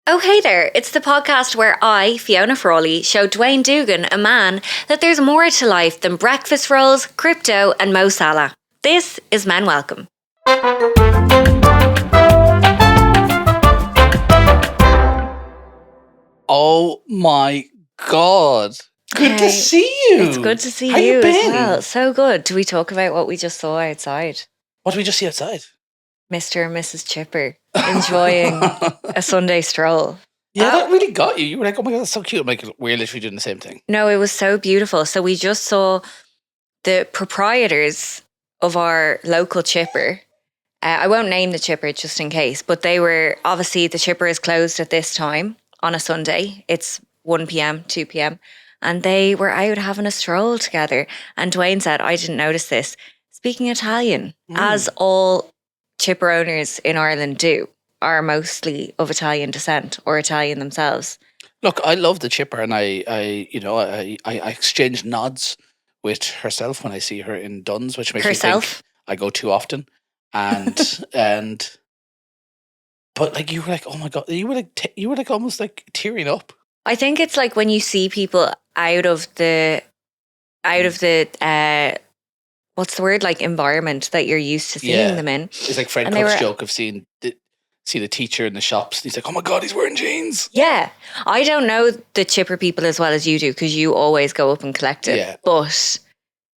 Oh, hey there. It's the podcast where I, Fiona Frawley, show Duane Doogan, a man, that there's more to life than breakfast rolls, crypto, and Mo Salah. This is Men Welcome. Oh my God. Good to see you. It's good to see How you you as been? well. So good. Do we talk about what we just saw outside? What did we just see outside? Mr. and Mrs. Chipper enjoying a Sunday stroll. Yeah, that really got you. You were like, oh my God, that's so cute. I'm like, we're literally doing the same thing. No, it was so beautiful. So we just saw the proprietors of our local chipper. I won't name the chipper just in case, but they were, obviously the chipper is closed at this time on a Sunday. It's 1 p.m, 2 p.m. And they were out having a stroll together. And Duane said, I didn't notice this, speaking Italian, as all chipper owners in Ireland do, are mostly of Italian descent or Italian themselves. Look, I love the chipper, and I exchange nods with herself when I see her in Dunn's, which makes me think I go too often. And but like you were like, oh my God, you were like almost like tearing up. I think it's like when you see people out of the what's the word, like environment that you're used to seeing them in. It's like Fred Cook's joke of seeing the teacher in the shops. He's like, oh my God, he's wearing jeans. Yeah. I don't know the chipper people as well as you do because you always go up and collect it. Yeah. But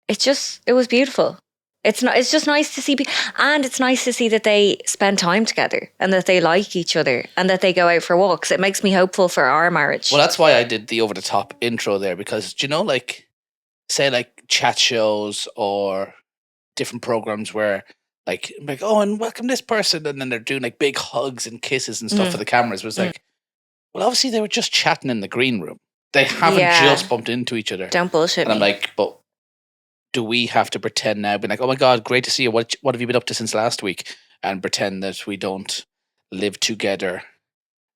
it was beautiful. It's just nice to see, and it's nice to see that they spend time together and that they like each other and that they go out for walks. It makes me hopeful for our marriage. Well, that's why I did the over the top intro there, because do you know, like, say like chat shows or different programs where like oh, and welcome this person, and then they're doing like big hugs and kisses and stuff for the cameras. It was like, well, obviously they were just chatting in the green room. They haven't just bumped into each other. Don't bullshit me. And I'm like, but do we have to pretend now, being like, oh my God, great to see you. What have you been up to since last week? And pretend that we don't live together,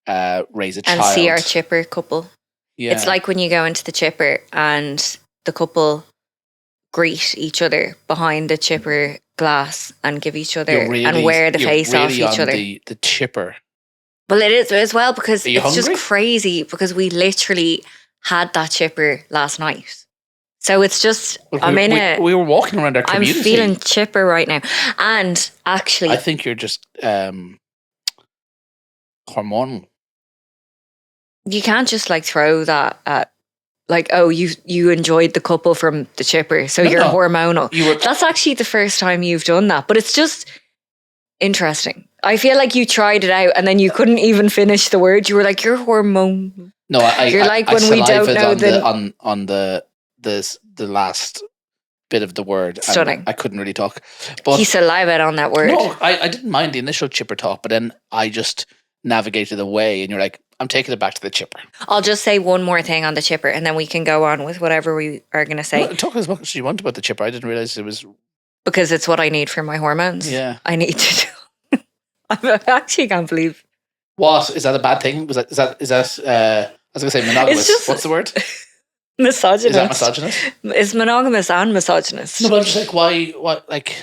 raise a child. And see our chipper couple. Yeah. It's like when you go into the chipper and the couple greet each other behind the chipper glass and give each other and wear the face off each other. The chipper. Well, it is as well, because it's hungry? Just crazy, because we literally had that chipper last night. So it's just, we were walking around our community. I'm feeling chipper right now. And actually, I think you're just hormonal. You can't just like throw that at, like, oh, you enjoyed the couple from the chipper, so you're hormonal. That's actually the first time you've done that, but it's just interesting. I feel like you tried it out and then you couldn't even finish the word. You were like, you're hormonal. No, you're like when we don't know on the last bit of the word. Stunning. I couldn't really talk. But he salivated on that word. No, I didn't mind the initial chipper talk, but then I just navigated away, and you're like, I'm taking it back to the chipper. I'll just say one more thing on the chipper and then we can go on with whatever we are going to say. No, talk as much as you want about the chipper. I didn't realize it was... Because it's what I need for my hormones. Yeah. I need to do. I actually can't believe. What? Is that a bad thing? Is that I was going to say monogamous. What's the word? Misogynist. Is that misogynist? It's monogamous and misogynist. No, but I'm just like, why, like...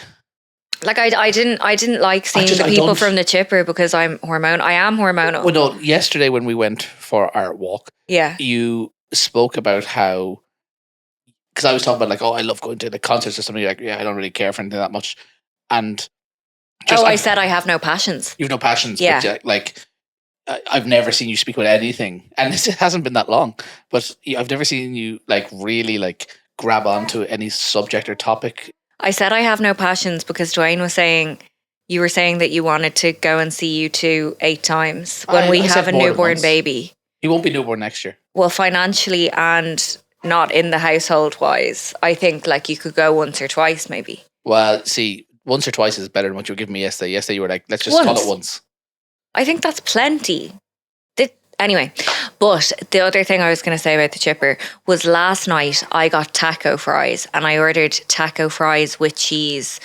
Like I didn't like seeing the people from the chipper because I am hormonal. Well, no, yesterday when we went for our walk, you spoke about how, because I was talking about like, oh, I love going to the concerts or something. You're like, yeah, I don't really care for anything that much. And I said I have no passions. You have no passions. Yeah. But like, I've never seen you speak about anything, and it hasn't been that long, but I've never seen you like really like grab onto any subject or topic. I said I have no passions because Duane was saying, you were saying that you wanted to go and see U2 8 times when we have a newborn baby. He won't be newborn next year. Well, financially and not in the household wise, I think like you could go once or twice maybe. Well, see, once or twice is better than what you were giving me yesterday. Yesterday you were like, let's just call it once. I think that's plenty. Anyway, but the other thing I was going to say about the chipper was last night I got taco fries and I ordered taco fries with cheese.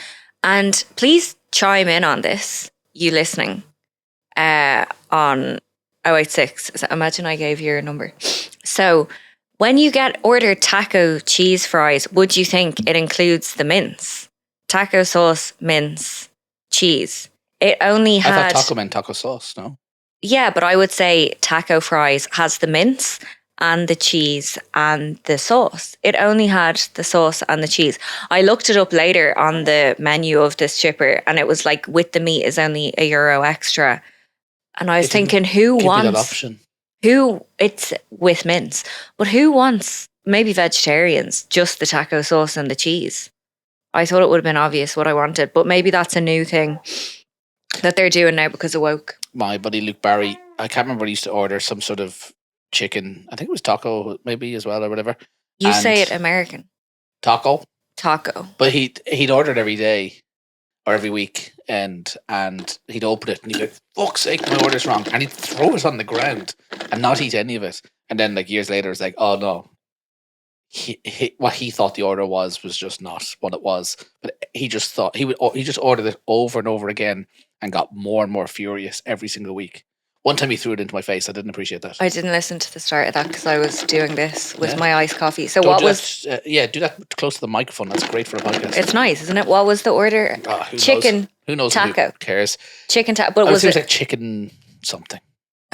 And please chime in on this, you listening, on 086. Imagine I gave you your number. So when you get ordered taco cheese fries, would you think it includes the mince? Taco sauce, mince, cheese. It only had... I thought taco meant taco sauce, no? Yeah, but I would say taco fries has the mince and the cheese and the sauce. It only had the sauce and the cheese. I looked it up later on the menu of this chipper, and it was like with the meat is only €1 extra. And I was It didn't thinking, who give me that wants option. it's with mince, but who wants, maybe vegetarians, just the taco sauce and the cheese? I thought it would have been obvious what I wanted, but maybe that's a new thing that they're doing now because of woke. My buddy Luke Barry, I can't remember, he used to order some sort of chicken. I think it was taco, maybe as well, or whatever. You say And it American. taco, Taco. but he'd order it every day or every week, and he'd open it and he'd be like, "Fuck's sake, my order's wrong," and he'd throw it on the ground and not eat any of it. And then like years later, it's like, "Oh no." What he thought the order was just not what it was, but he just thought he just ordered it over and over again and got more and more furious every single week. One time he threw it into my face. I didn't appreciate that. I didn't listen to the start of that because I was doing this with Yeah. my iced coffee. So Don't what do was? that, do that close to the microphone. That's great for a podcast. It's nice, isn't it? What was the order? Who Chicken knows? Who knows? taco. Who cares? Chicken taco. But I would was say it like chicken something,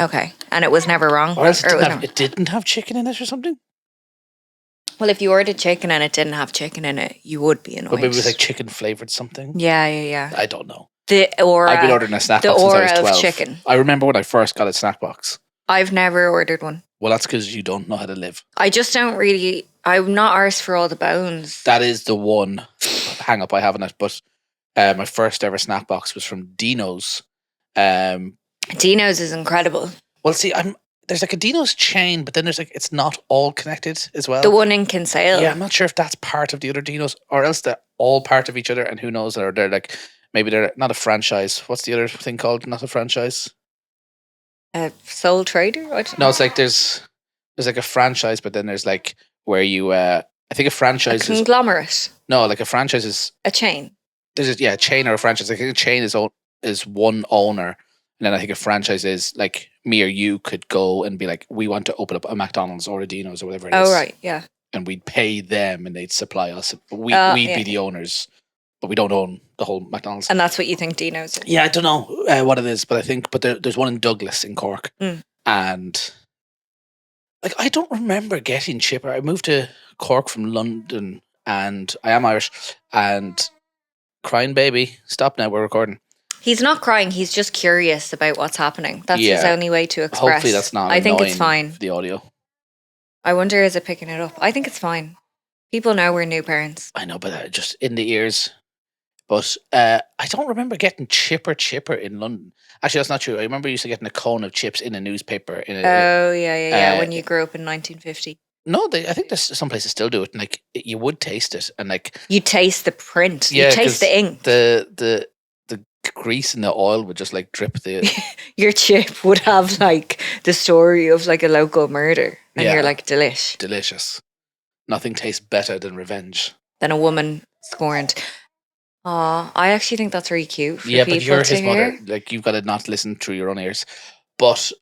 okay? And it was never wrong. or else Or it didn't have chicken in it or something. Well, if you ordered chicken and it didn't have chicken in it, you would be annoyed. Or maybe it was like chicken flavored something. yeah. I don't know. The aura. I've been ordering a snack the box since I aura was of 12. chicken. I remember when I first got a snack box. I've never ordered one. Well, that's because you don't know how to live. I just don't really. I'm not arsed for all the bones. That is the one hang up I have on it. But my first ever snack box was from Dino's. Dino's is incredible. Well, see, there's like a Dino's chain, but then there's like it's not all connected as well. The one in Kinsale. Yeah, I'm not sure if that's part of the other Dino's or else they're all part of each other, and who knows, or they're like maybe they're not a franchise. What's the other thing called? Not a franchise. Sole Trader? I don't know. No, it's like there's like a franchise, but then there's like where you I think a A franchise is conglomerate. no, like a franchise is A chain. there's a chain or a franchise. I think a chain is one owner, and then I think a franchise is like me or you could go and be like, we want to open up a McDonald's or a Dino's or whatever it is. Oh, right. Yeah. And we'd pay them and they'd supply us. But we'd Yeah. be the owners, but we don't own the whole McDonald's. And that's what you think Dino's is. Yeah, I don't know what it is, but I think, there's one in Douglas in Cork. Mm. And like, I don't remember getting chipper. I moved to Cork from London and I am Irish and crying baby. Stop now, we're recording. He's not crying. He's just curious about what's happening. That's his Yeah. only way to express. Hopefully that's not I think it's annoying fine. for the audio. I wonder, is it picking it up? I think it's fine. People know we're new parents. I know, but just in the ears. But I don't remember getting chipper in London. Actually, that's not true. I remember used to getting a cone of chips in a newspaper. Oh, yeah. uh, When you grew up in 1950. No, I think there's some places still do it. And like you would taste it, and like You taste the print. Yeah, You taste 'cause the ink. the grease and the oil would just like drip the. Your chip would have like the story of like a local murder. And Yeah. you're like, delish. Delicious. Nothing tastes better than revenge. Then a woman scorned. Aw, I actually think that's really cute for Yeah, people but you're to his hear. mother. Like you've got to not listen through your own ears. But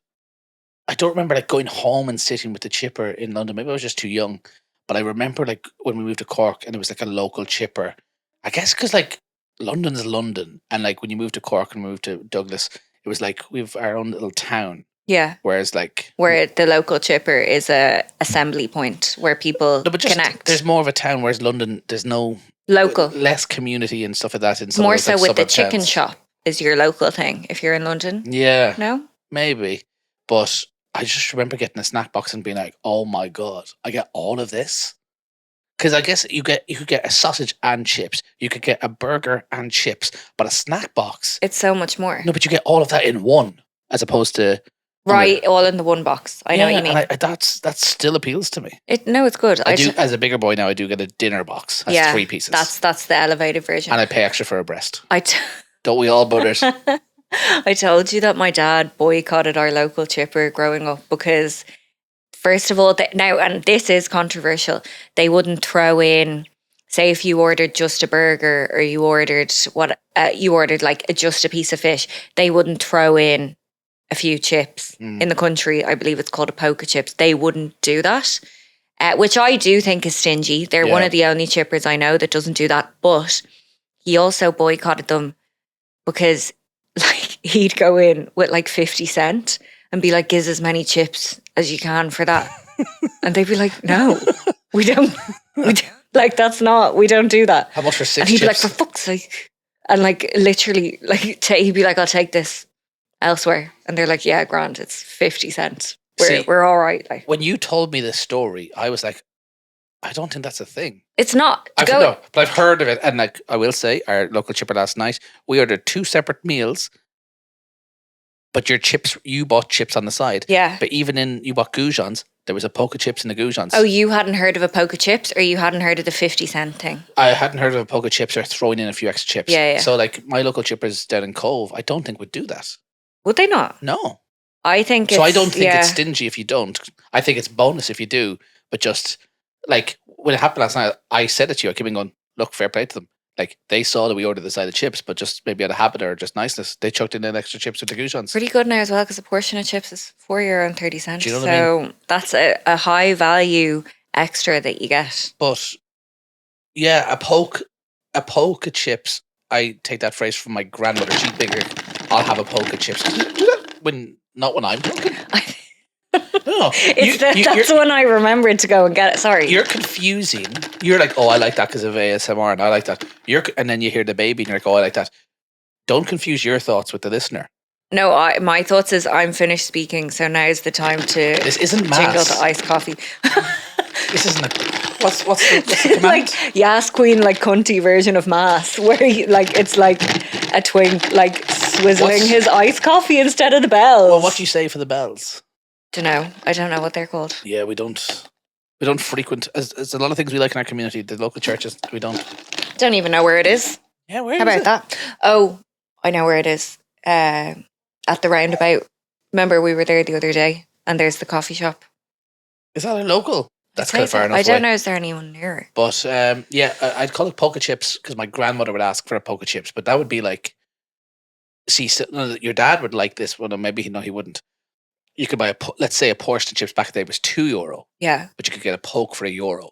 I don't remember like going home and sitting with the chipper in London. Maybe I was just too young. But I remember like when we moved to Cork and it was like a local chipper. I guess because like London's London, and like when you move to Cork and move to Douglas, it was like we've our own little town. Yeah. Whereas like Where the local chipper is a assembly point where people no, but just connect. there's more of a town. Whereas London, there's no Local. less community and stuff like that. In some More of those, so like, with the suburb chicken towns. shop is your local thing if you're in London. Yeah, No? maybe. But I just remember getting a snack box and being like, "Oh my god, I get all of this." Because I guess you could get a sausage and chips. You could get a burger and chips, but a snack box. It's so much more. No, but you get all of that in one, as opposed to Right, all in the one box. I know what you mean. And that still appeals to me. No, it's good. I do, as a bigger boy now, I do get a dinner box. That's yeah, 3 pieces. That's the elevated version. And I pay extra for a breast. I t- Don't we all, brothers? I told you that my dad boycotted our local chipper growing up because, first of all, now, and this is controversial, they wouldn't throw in, say if you ordered just a burger or you ordered like just a piece of fish, they wouldn't throw in a few chips. In the country, I believe it's called a poker chips. They wouldn't do that, which I do think is stingy. They're one of the only chippers I know that doesn't do that. But he also boycotted them because like he'd go in with like 50 cent and be like, "Gives as many chips as you can for that," and they'd be like, "No, we don't. We don't, like that's not. We don't do that." How much for 6 And he'd chips? be like, "For fuck's sake!" And like literally, like he'd be like, "I'll take this elsewhere," and they're like, "Yeah, grand. It's 50 cents. See, We're all right." Like when you told me this story, I was like, I don't think that's a thing. it's not. To No, but I've heard of it, and like I will say, our local chipper last night, we ordered 2 separate meals, but you bought chips on the side. Yeah. But even you bought goujons, there was a poke of chips in the goujons. Oh, you hadn't heard of a poke of chips, or you hadn't heard of the 50 cent thing? I hadn't heard of a poke of chips or throwing in a few extra chips. Yeah. So like my local chippers down in Cove, I don't think would do that. Would they not? No. I think. So I don't think it's stingy if you don't. I think it's bonus if you do. But just like when it happened last night, I said it to you. I came in going, look, fair play to them. Like they saw that we ordered the side of chips, but just maybe out of habit or just niceness, they chucked in extra chips with the goujons. Pretty good now as well, because a portion of chips is €4.30. Do you know what I mean? That's a high value extra that you get. But yeah, a poke of chips. I take that phrase from my grandmother. She's bigger. I'll have a poke of chips. Do that not when I'm poking. No, that's when I remembered to go and get it. Sorry, you're confusing. You're like, oh, I like that because of ASMR, and I like that. And then you hear the baby, and you're like, oh, I like that. Don't confuse your thoughts with the listener. No, my thoughts is I'm finished speaking, so now's the time to. This isn't mass. Jingle the iced coffee. This isn't what's the command? Like Yas Queen, like cunty version of mass, where it's like a twink like swizzling his iced coffee instead of the bells. Well, what do you say for the bells? I don't know what they're called. Yeah, we don't frequent as a lot of things we like in our community. The local churches we don't even know where it is. Yeah, where How about that? Oh, I know where it is. At the roundabout. Remember we were there the other day, and there's the coffee shop. Is that a local? That's kind of far enough. I don't know. Is there anyone near it? But yeah, I'd call it poke chips because my grandmother would ask for a poke chips, but that would be like, see, your dad would like this one, or maybe he wouldn't. You could buy let's say a portion of chips back then was €2. Yeah. But you could get a poke for €1.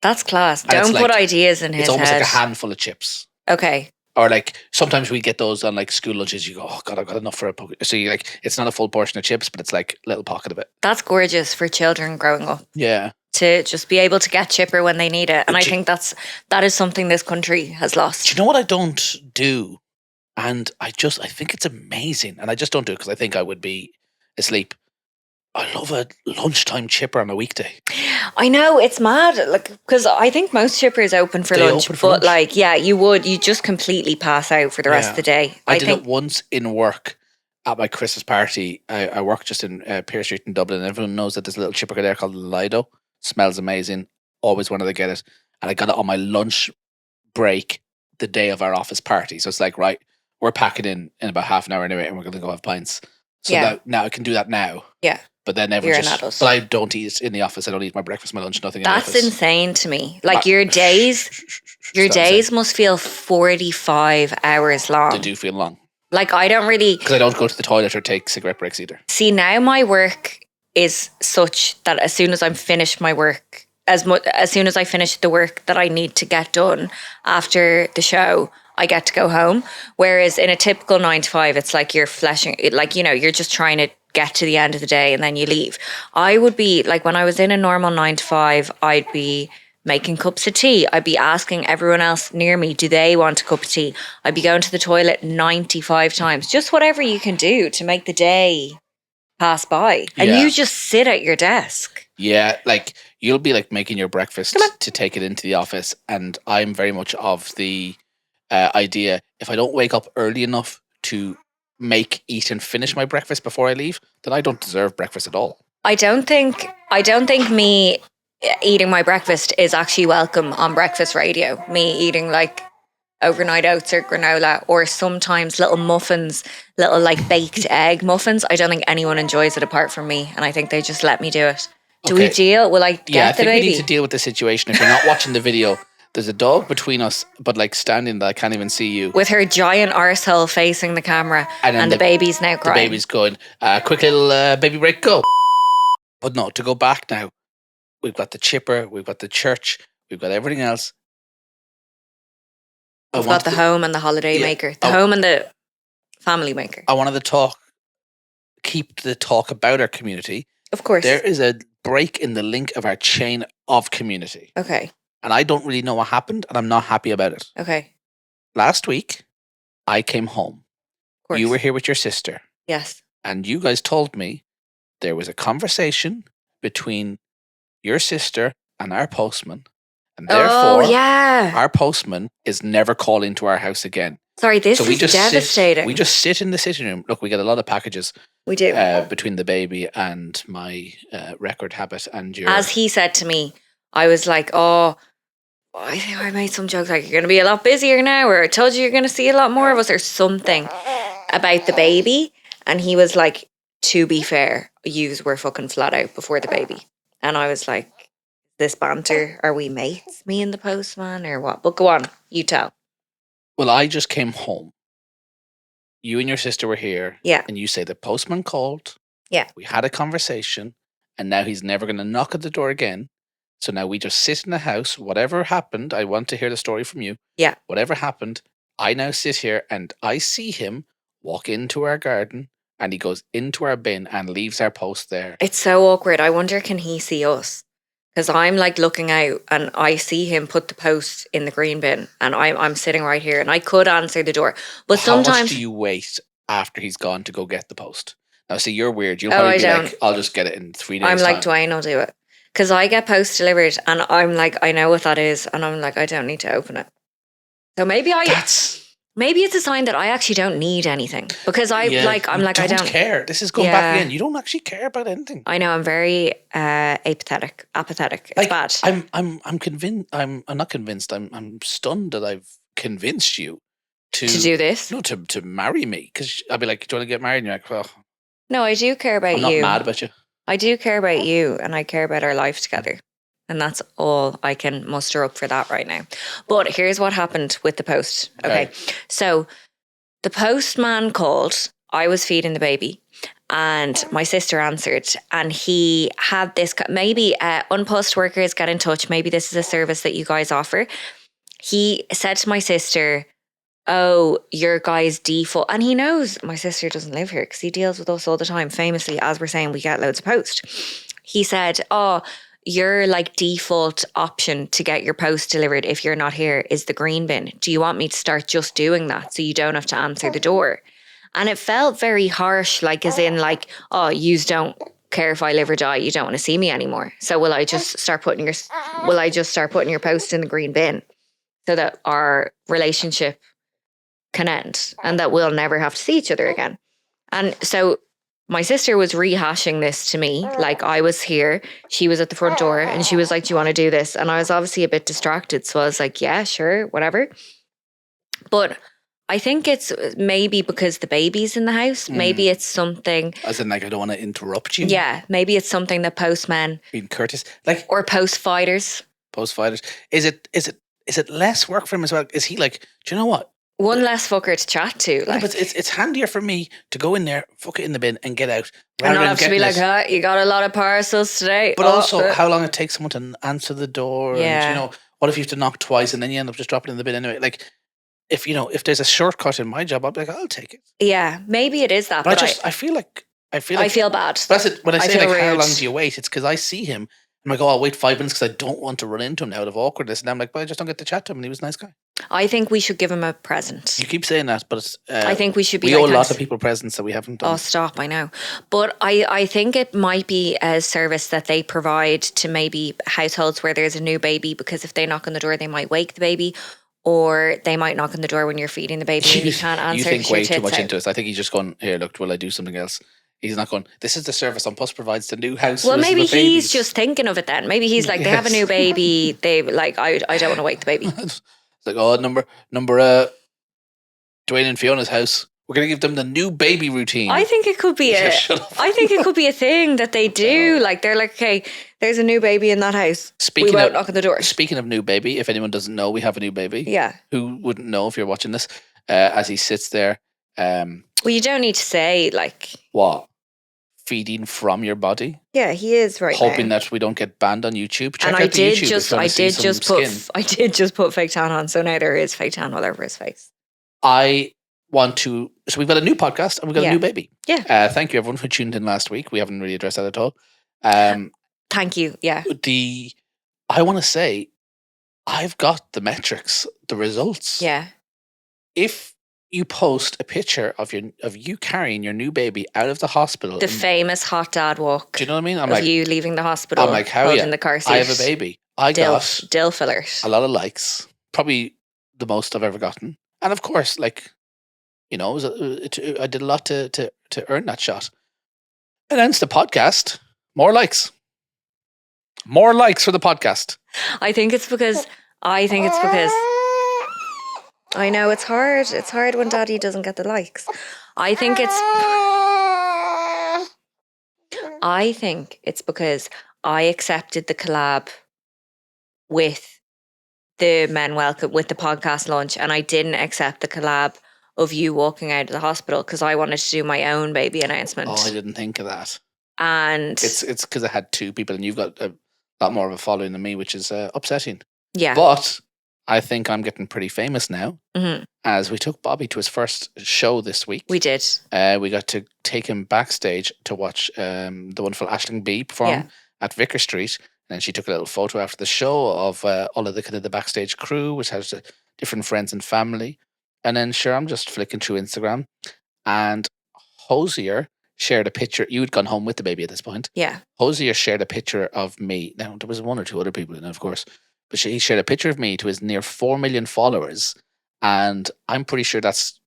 That's class. And don't put ideas in his head. It's almost like a handful of chips. Okay. Or like sometimes we get those on like school lunches. You go, oh God, I've got enough for a poke. So you like, it's not a full portion of chips, but it's like a little pocket of it. That's gorgeous for children growing up. Yeah. To just be able to get chipper when they need it. And I think that is something this country has lost. Do you know what I don't do? And I think it's amazing. And I just don't do it because I think I would be asleep. I love a lunchtime chipper on a weekday. I know, it's mad, like, because I think most chippers open for lunch, but like, yeah, you just completely pass out for the rest of the day. I did it once in work at my Christmas party. I work just in Pearse Street in Dublin, and everyone knows that there's a little chipper there called Lido. Smells amazing. Always wanted to get it, and I got it on my lunch break the day of our office party. So it's like, right, we're packing in about half an hour anyway, and we're going to go have pints. So now I can do that now. Yeah. But then but I don't eat in the office. I don't eat my breakfast, my lunch, nothing in the office. That's insane to me. Like your days must feel 45 hours long. They do feel long. Like I don't really... Because I don't go to the toilet or take cigarette breaks either. See, now my work is such that as soon as I'm finished my work, as soon as I finish the work that I need to get done after the show, I get to go home. Whereas in a typical 9 to 5, it's like you're fleshing, like, you're just trying to get to the end of the day and then you leave. I would be like, when I was in a normal 9 to 5, I'd be making cups of tea. I'd be asking everyone else near me, do they want a cup of tea? I'd be going to the toilet 95 times. Just whatever you can do to make the day pass by. And you just sit at your desk. Yeah, like you'll be like making your breakfast to take it into the office. And I'm very much of the idea, if I don't wake up early enough to eat and finish my breakfast before I leave, then I don't deserve breakfast at all. I don't think me eating my breakfast is actually welcome on breakfast radio. Me eating like overnight oats or granola, or sometimes little muffins, little like baked egg muffins. I don't think anyone enjoys it apart from me, and I think they just let me do it. Do we deal? Will I get the baby? Yeah, I think we need to deal with the situation. If you're not watching the video, there's a dog between us, but like standing that I can't even see you. With her giant arsehole facing the camera, and the baby's now crying. The baby's going, quick little baby break, go. But no, to go back now, we've got the chipper, we've got the church, we've got everything else. We've got the home and the holiday maker. The home and the family maker. I wanted to keep the talk about our community. Of course. There is a break in the link of our chain of community. Okay. And I don't really know what happened, and I'm not happy about it. Okay. Last week, I came home. Of course. You were here with your sister. Yes. And you guys told me there was a conversation between your sister and our postman. And therefore, our postman is never calling to our house again. Sorry, this is devastating. We just sit in the sitting room. Look, we get a lot of packages. We do. Between the baby and my record habit and your... As he said to me, I was like, oh, I think I made some jokes like, you're going to be a lot busier now, or I told you you're going to see a lot more of us, or something about the baby. And he was like, to be fair, yous were fucking flat out before the baby. And I was like, this banter, are we mates, me and the postman, or what? But go on, you tell. Well, I just came home. You and your sister were here. Yeah. And you say the postman called. Yeah. We had a conversation, and now he's never going to knock at the door again. So now we just sit in the house. Whatever happened, I want to hear the story from you. Yeah. Whatever happened, I now sit here and I see him walk into our garden, and he goes into our bin and leaves our post there. It's so awkward. I wonder, can he see us? Because I'm like looking out and I see him put the post in the green bin, and I'm sitting right here, and I could answer the door. But sometimes... How much do you wait after he's gone to go get the post? Now, see, you're weird. You'll probably be like, I'll just get it in 3 days. I'm like, Duane will do it. Because I get post delivered and I'm like, I know what that is. And I'm like, I don't need to open it. So maybe maybe it's a sign that I actually don't need anything. Because I don't care. This is going back in. You don't actually care about anything. I know, I'm very apathetic. It's bad. I'm convinced. I'm not convinced. I'm stunned that I've convinced you to do this. No, to marry me. Because I'd be like, do you want to get married? And you're like, well, no, I do care about you. I'm not mad about you. I do care about you, and I care about our life together. And that's all I can muster up for that right now. But here's what happened with the post. Okay. So the postman called. I was feeding the baby, and my sister answered, and he had this, maybe unpost workers get in touch. Maybe this is a service that you guys offer. He said to my sister, oh, your guy's default. And he knows my sister doesn't live here because he deals with us all the time. Famously, as we're saying, we get loads of post. He said, oh, your like default option to get your post delivered if you're not here is the green bin. Do you want me to start just doing that so you don't have to answer the door? And it felt very harsh, like as in like, oh, yous don't care if I live or die. You don't want to see me anymore. So will I just start putting your post in the green bin so that our relationship can end and that we'll never have to see each other again? And so my sister was rehashing this to me, like I was here, she was at the front door, and she was like, do you want to do this? And I was obviously a bit distracted, so I was like, yeah, sure, whatever. But I think it's maybe because the baby's in the house. Maybe it's something, as in like, I don't want to interrupt you. Yeah, maybe it's something that postmen being courteous, like, or post fighters. Is it less work for him as well? Is he like, do you know what? One less fucker to chat to. Like. No, but it's handier for me to go in there, fuck it in the bin, and get out. And not have to be like, you got a lot of parcels today. But also, how long it takes someone to answer the door. Yeah. And, what if you have to knock twice and then you end up just dropping it in the bin anyway? Like, if there's a shortcut in my job, I'll be like, I'll take it. Yeah, maybe it is that. But I feel bad. That's it. When I say like, rude. how long do you wait? It's because I see him. I'm like, oh, I'll wait 5 minutes because I don't want to run into him out of awkwardness. And I'm like, but I just don't get to chat to him. And he was a nice guy. I think we should give him a present. You keep saying that, but it's, I think we should be. We owe a lot of people presents that we haven't done. Oh, stop! I know, but I think it might be a service that they provide to maybe households where there's a new baby, because if they knock on the door, they might wake the baby, or they might knock on the door when you're feeding the baby and you can't answer. You think way too much into this. I think he's just going, here, look, will I do something else? He's not going, this is the service on Post provides to new house. Well, maybe he's just thinking of it then. Maybe he's like, they have a new baby. They like, I don't want to wake the baby. It's like, oh, number Duane and Fiona's house. We're going to give them the new baby routine. I think it could be a thing that they do. Like, they're like, okay, there's a new baby in that house. We won't knock on the door. Speaking of new baby, if anyone doesn't know, we have a new baby. Yeah. Who wouldn't know if you're watching this? As he sits there. Well, you don't need to say, like... What? Feeding from your body? Yeah, he is right hoping now. that we don't get banned on YouTube. Check and out I the did YouTube I did just put fake tan on, so now there is fake tan all over his face. I want to. So we've got a new podcast and we've got a new baby. Yeah. Thank you everyone who tuned in last week. We haven't really addressed that at all. Thank you. Yeah. I want to say, I've got the metrics, the results. Yeah. If you post a picture of you carrying your new baby out of the hospital, The famous hot dad walk. do you know what I mean? I'm of like, you leaving the hospital. I'm like, how holding the car seat. I have a baby. I got Dilf alert. a lot of likes, probably the most I've ever gotten, and of course, like, you know, I did a lot to earn that shot. And hence the podcast, more likes for the podcast. I think it's because I know it's hard. It's hard when Daddy doesn't get the likes. I think it's because I accepted the collab with the Men Welcome, with the podcast launch, and I didn't accept the collab of you walking out of the hospital because I wanted to do my own baby announcement. Oh, I didn't think of that. And it's because I had two people, and you've got a lot more of a following than me, which is upsetting. Yeah. But I think I'm getting pretty famous now, mm-hmm. as we took Bobby to his first show this week. We did. We got to take him backstage to watch the wonderful Aisling B perform at Vicar Street. And then she took a little photo after the show of all of the kind of the backstage crew, which has different friends and family. And then, sure, I'm just flicking through Instagram, and Hosier shared a picture. You had gone home with the baby at this point. Yeah. Hosier shared a picture of me. Now, there was one or two other people in it, of course. But he shared a picture of me to his near 4 million followers. And I'm pretty sure that's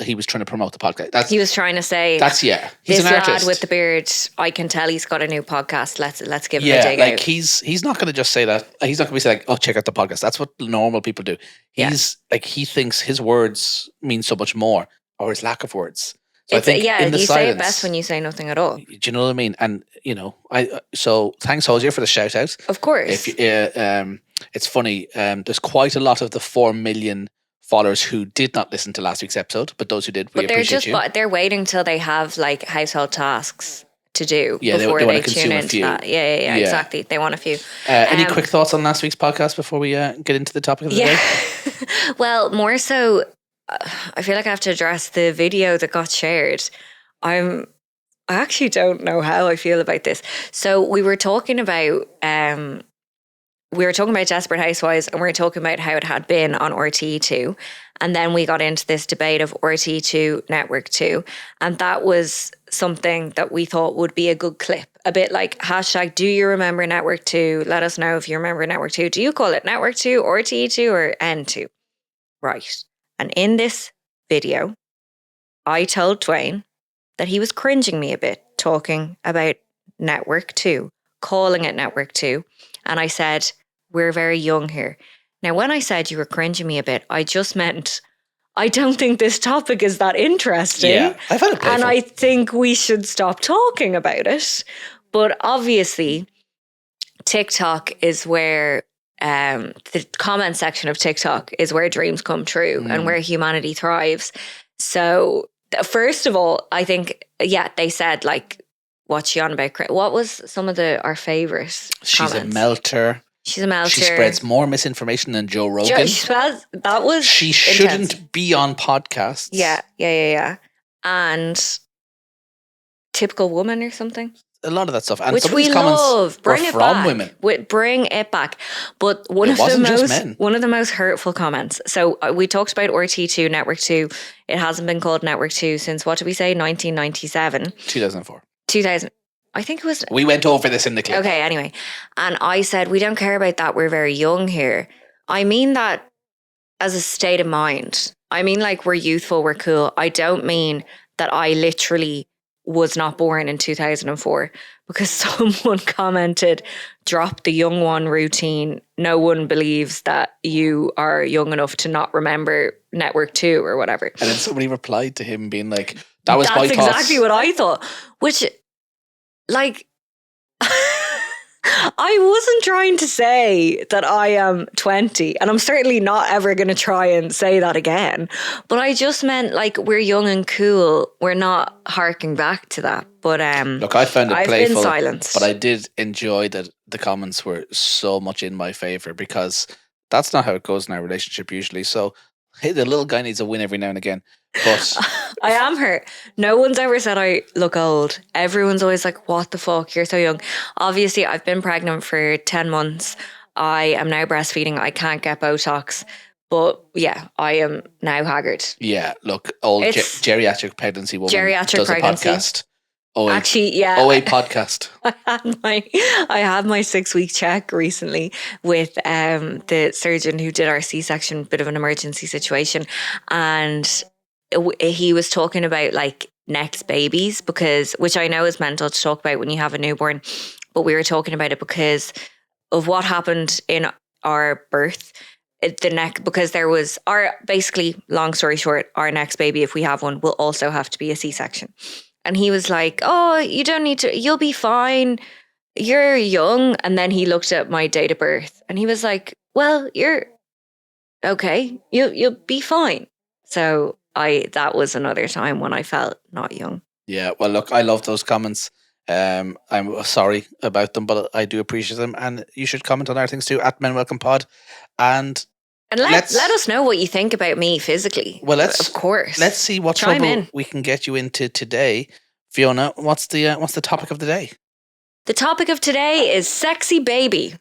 he was trying to promote the podcast. He was trying to say, he's this an artist. lad with the beard, I can tell he's got a new podcast. Let's give him a dig like out. He's not going to just say that. He's not going to be saying, like, oh, check out the podcast. That's what normal people do. He's like, he thinks his words mean so much more, or his lack of words. So I think in the you silence, say it best when you say nothing at all. Do you know what I mean? And you know, so thanks, Hosier, for the shout out. Of course. It's funny. There's quite a lot of the 4 million followers who did not listen to last week's episode, but those who did, we appreciate you. They're waiting till they have like household tasks to do they before want they to consume tune a into few. that. Yeah, exactly. They want a few. Any quick thoughts on last week's podcast before we get into the topic of the day? Well, more so, I feel like I have to address the video that got shared. I actually don't know how I feel about this. So we were talking about Desperate Housewives, and we were talking about how it had been on RTE2. And then we got into this debate of RTE2, Network 2. And that was something that we thought would be a good clip. A bit like hashtag, do you remember Network 2? Let us know if you remember Network 2. Do you call it Network 2, RTE2, or N2? Right. And in this video, I told Duane that he was cringing me a bit talking about Network 2, calling it Network 2. And I said, we're very young here. Now, when I said you were cringing me a bit, I just meant I don't think this topic is that interesting. Yeah, I found it playful. And I think we should stop talking about it. But obviously, TikTok is where the comment section of TikTok is where dreams come true and where humanity thrives. So first of all, I think, they said like, what's she on about? What was some of our favourite She's comments? a melter. She's a melter. She spreads more misinformation than Joe Rogan. She shouldn't be on podcasts. Yeah. And typical woman or something. A lot of that stuff. And which some of we these comments love. Bring were it from back. women. Bring it back. But one of the most hurtful comments. So we talked about RT2, Network 2. It hasn't been called Network 2 since, what did we say, 1997? 2004. 2000. I think it was... We went over this in the clip. Okay, anyway. And I said, we don't care about that. We're very young here. I mean that as a state of mind. I mean like we're youthful, we're cool. I don't mean that I literally was not born in 2004 because someone commented, drop the young one routine. No one believes that you are young enough to not remember Network 2 or whatever. And then somebody replied to him being like, that was my thoughts. That's exactly what I thought. Which, like, I wasn't trying to say that I am 20, and I'm certainly not ever going to try and say that again. But I just meant like we're young and cool. We're not harking back to that. But look, I found it I've playful, been silenced. but I did enjoy that the comments were so much in my favor because that's not how it goes in our relationship usually. So, hey, the little guy needs a win every now and again. But I am her. No one's ever said I look old. Everyone's always like, what the fuck? You're so young. Obviously, I've been pregnant for 10 months. I am now breastfeeding. I can't get Botox. But yeah, I am now haggard. yeah, look, old It's geriatric pregnancy woman geriatric does pregnancy. a podcast. OA, Actually, yeah. OA podcast. I had my 6-week check recently with the surgeon who did our C-section, bit of an emergency situation, and he was talking about like next babies, because which I know is mental to talk about when you have a newborn, but we were talking about it because of what happened in our birth. Because there was basically, long story short, our next baby, if we have one, will also have to be a C-section. And he was like, oh, you don't need to, you'll be fine. You're young. And then he looked at my date of birth and he was like, well, you're okay. You'll be fine. So that was another time when I felt not young. Yeah, well, look, I love those comments. I'm sorry about them, but I do appreciate them. And you should comment on our things too, at Men Welcome Pod. And let us know what you think about me physically. Well, of course. Let's see what trouble we can get you into today. Fiona, what's the topic of the day? The topic of today is sexy baby.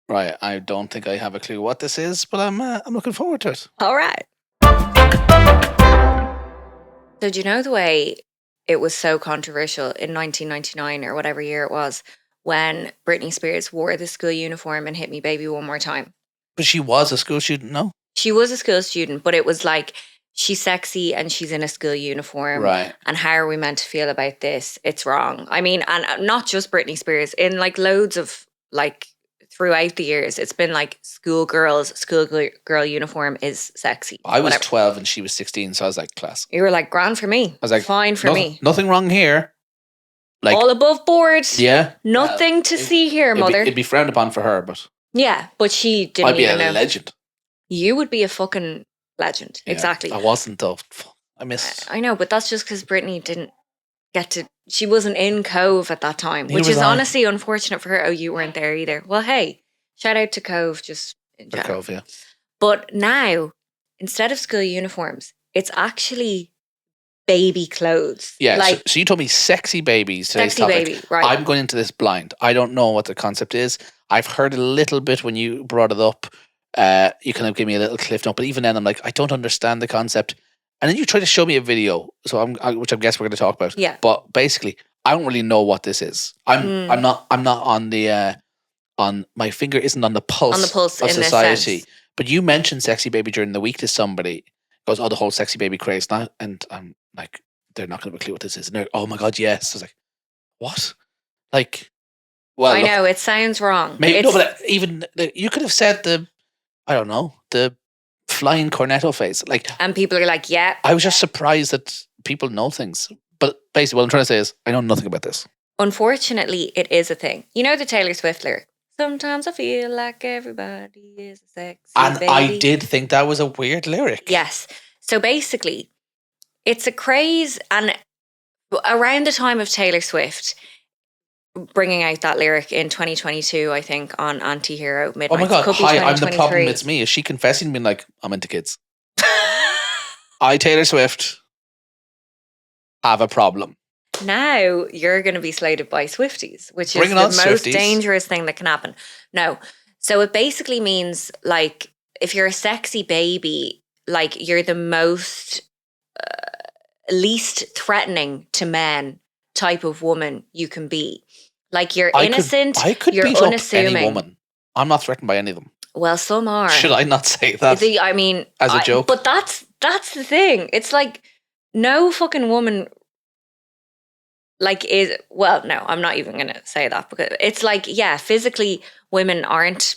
Right, I don't think I have a clue what this is, but I'm looking forward to it. All right. So do you know the way it was so controversial in 1999 or whatever year it was when Britney Spears wore the school uniform and Hit Me Baby One More Time? But she was a school student, no? She was a school student, but it was like, she's sexy and she's in a school uniform. Right. And how are we meant to feel about this? It's wrong. I mean, and not just Britney Spears, in like loads of like throughout the years, it's been like school girl uniform is sexy. I was 12 and she was 16, so I was like, class. You were like, grand for me. I was like, fine for me. Nothing wrong here. Like, all above board. Yeah. Nothing to see here, mother. It'd be frowned upon for her, but... Yeah, but she didn't I'd be even a know. legend. You would be a fucking legend. Yeah, exactly. I wasn't though. I missed. I know, but that's just because Britney didn't get to... She wasn't in Cove at that time, which is honestly unfortunate for her. Oh, you weren't there either. Well, hey, shout out to Cove just in general. Cove, yeah. But now, instead of school uniforms, it's actually baby clothes. Yeah, like, so you told me sexy babies today's topic. Baby, right. I'm going into this blind. I don't know what the concept is. I've heard a little bit when you brought it up. You kind of gave me a little cliff note, but even then I'm like, I don't understand the concept. And then you try to show me a video, which I guess we're going to talk about. Yeah. But basically, I don't really know what this is. I'm not on the on my finger isn't on the pulse of society. But you mentioned sexy baby during the week to somebody. Goes, oh, the whole sexy baby craze, and I'm like, they're not going to have a clue what this is. And they're, oh my god, yes. I was like, what? Like, well, I know it sounds wrong. Maybe no, but even you could have said the flying cornetto face, like, and people are like, yeah. I was just surprised that people know things. But basically, what I'm trying to say is, I know nothing about this. Unfortunately, it is a thing. You know the Taylor Swift lyric. Sometimes I feel like everybody is a sexy baby. I did think that was a weird lyric. Yes. So basically, it's a craze, and around the time of Taylor Swift bringing out that lyric in 2022, I think, on Anti-Hero Midnight. Oh my god, hi, I'm the problem, it's me. Is she confessing being like, I'm into kids? I, Taylor Swift, have a problem. Now you're going to be slated by Swifties, which is the most dangerous thing that can happen. No. So it basically means, like, if you're a sexy baby, like, you're the most least threatening to men type of woman you can be. Like, you're innocent, I could you're beat unassuming. up any woman. I'm not threatened by any of them. Well, some are. Should I not say that? I mean, as a joke. But that's the thing. It's like, no fucking woman... no, I'm not even going to say that, because it's like, yeah, physically women aren't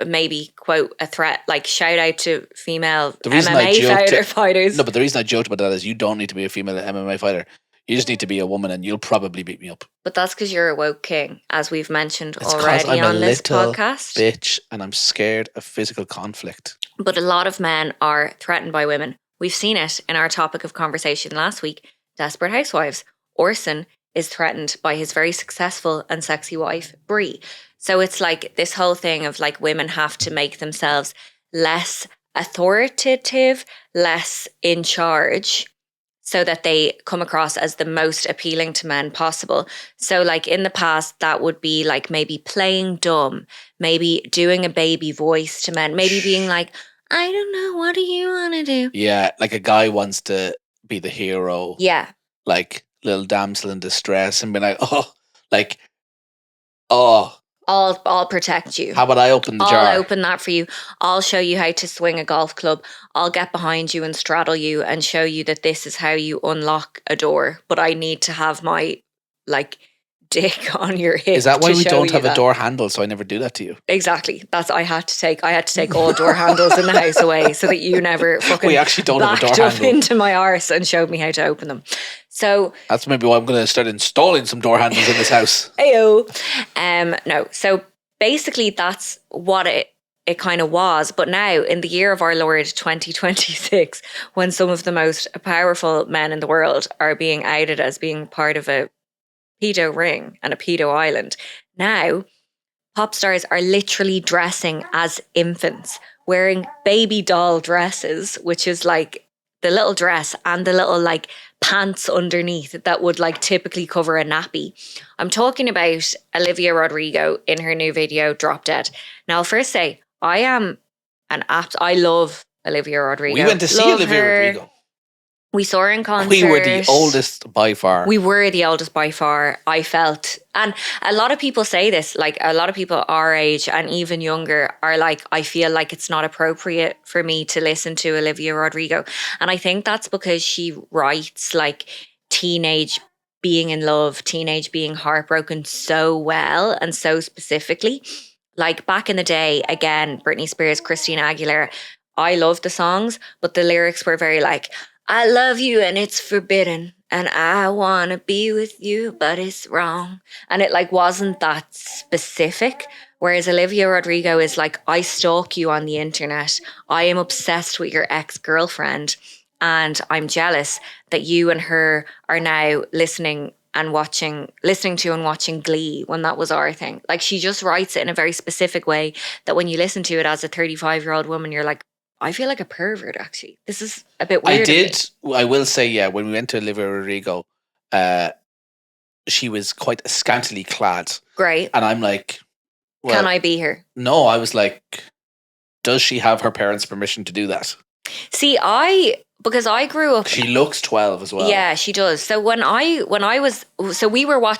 maybe, quote, a threat. Like, shout out to female MMA fighters. No, but the reason I joked about that is you don't need to be a female MMA fighter. You just need to be a woman and you'll probably beat me up. But that's because you're a woke king, as we've mentioned already on this podcast. Bitch, and I'm scared of physical conflict. But a lot of men are threatened by women. We've seen it in our topic of conversation last week, Desperate Housewives. Orson is threatened by his very successful and sexy wife, Brie. So it's like this whole thing of, like, women have to make themselves less authoritative, less in charge, so that they come across as the most appealing to men possible. So like in the past, that would be like maybe playing dumb, maybe doing a baby voice to men, maybe being like, I don't know, what do you want to do? Yeah, like a guy wants to be the hero. Yeah. Like little damsel in distress and be like, like, oh, I'll protect you. how about I open the jar? I'll open that for you. I'll show you how to swing a golf club. I'll get behind you and straddle you and show you that this is how you unlock a door. But I need to have my like dick on your hip. Is that why to we show don't you have that. a door handle? So I never do that to you. Exactly. I had to take all door handles in the house away so that you never fucking We actually don't have a door backed up handle. into my arse and showed me how to open them. So That's maybe why I'm going to start installing some door handles in this house. Ayo. No. So basically that's what it kind of was. But now in the year of our Lord 2026, when some of the most powerful men in the world are being outed as being part of a pedo ring and a pedo island, now pop stars are literally dressing as infants, wearing baby doll dresses, which is like the little dress and the little like pants underneath that would like typically cover a nappy. I'm talking about Olivia Rodrigo in her new video, Drop Dead. Now, I'll first say, I love Olivia Rodrigo. We went to see Love Olivia her. Rodrigo. We saw her in concert. We were the oldest by far. We were the oldest by far, I felt. And a lot of people say this, like a lot of people our age and even younger are like, I feel like it's not appropriate for me to listen to Olivia Rodrigo. And I think that's because she writes like teenage being in love, teenage being heartbroken so well and so specifically. Like back in the day, again, Britney Spears, Christina Aguilera, I loved the songs, but the lyrics were very like, I love you and it's forbidden and I want to be with you, but it's wrong. And it like wasn't that specific. Whereas Olivia Rodrigo is like, I stalk you on the internet. I am obsessed with your ex-girlfriend and I'm jealous that you and her are now listening to and watching Glee when that was our thing. Like she just writes it in a very specific way that when you listen to it as a 35-year-old woman, you're like, I feel like a pervert, actually. This is a bit weird. I will say, yeah, when we went to Olivia Rodrigo, she was quite scantily clad. Great. And I'm like, well, can I be her? No, I was like, does she have her parents' permission to do that? See, because I grew up. She looks 12 as well. Yeah, she does. So we weren't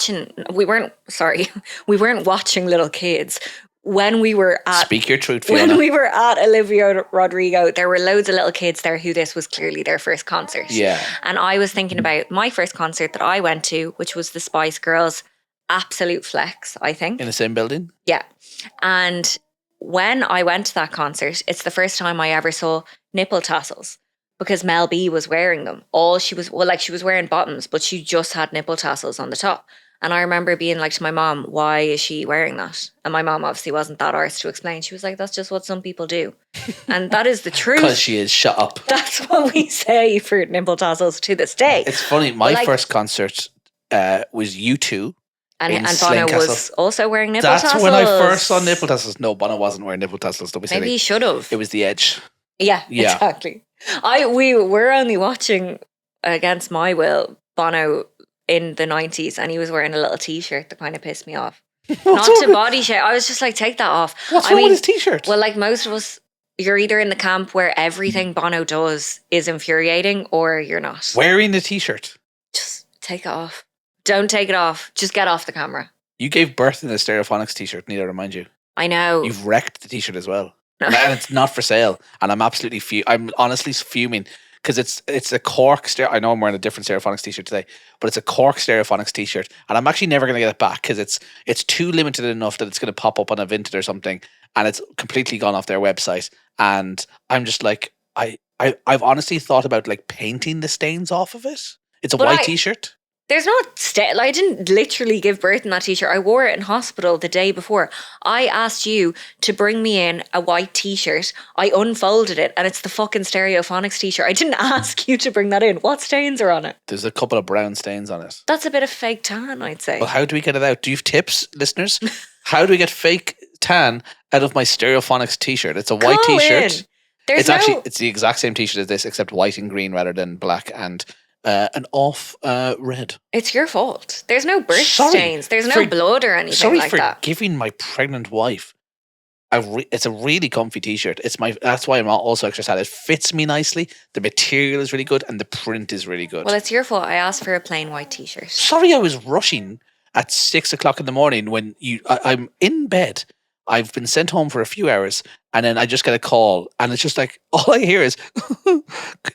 watching little kids. When we were at Speak your truth, Fiona. When we were at Olivia Rodrigo, there were loads of little kids there who this was clearly their first concert. Yeah. And I was thinking about my first concert that I went to, which was the Spice Girls. Absolute flex, I think. In the same building? Yeah. And when I went to that concert, it's the first time I ever saw nipple tassels because Mel B was wearing them. She was wearing bottoms, but she just had nipple tassels on the top. And I remember being like to my mom, why is she wearing that? And my mom obviously wasn't that arse to explain. She was like, that's just what some people do. And that is the truth. Because she is shut up. That's what we say for nipple tassels to this day. It's funny. My first concert was U2. And Bono was also wearing nipple tassels. That's when I first saw nipple tassels. No, Bono wasn't wearing nipple tassels. Don't be silly. Maybe he should have. It was the Edge. Yeah, exactly. We were only watching against my will Bono in the 90s and he was wearing a little t-shirt that kind of pissed me off. Not to body shame. I was just like, take that off. What's wrong with his t-shirt? Well, like most of us, you're either in the camp where everything Bono does is infuriating or you're not. Wearing the t-shirt. Just take it off. Don't take it off. Just get off the camera. You gave birth in a Stereophonics t-shirt, need I remind you. I know. You've wrecked the t-shirt as well. And it's not for sale. And I'm absolutely I'm honestly fuming because it's a Cork I know I'm wearing a different Stereophonics t-shirt today, but it's a Cork Stereophonics t-shirt, and I'm actually never going to get it back because it's too limited enough that it's going to pop up on a Vinted or something, and it's completely gone off their website. And I'm just like, I've honestly thought about like painting the stains off of it. It's a white t-shirt. There's not I didn't literally give birth in that t-shirt. I wore it in hospital the day before. I asked you to bring me in a white t-shirt. I unfolded it and it's the fucking Stereophonics t-shirt. I didn't ask you to bring that in. What stains are on it? There's a couple of brown stains on it. That's a bit of fake tan, I'd say. Well, how do we get it out? Do you have tips, listeners? How do we get fake tan out of my Stereophonics t-shirt? It's a white t-shirt. There's It's no. actually it's the exact same T-shirt as this, except white and green rather than black and an off red. It's your fault. There's no birth Sorry stains. There's no for- blood or anything Sorry like for that. giving my pregnant wife. It's a really comfy T-shirt. That's why I'm also extra sad. It fits me nicely. The material is really good, and the print is really good. Well, it's your fault. I asked for a plain white T-shirt. Sorry, I was rushing at 6 o'clock in the morning when I'm in bed. I've been sent home for a few hours, and then I just get a call, and it's just like all I hear is, "Can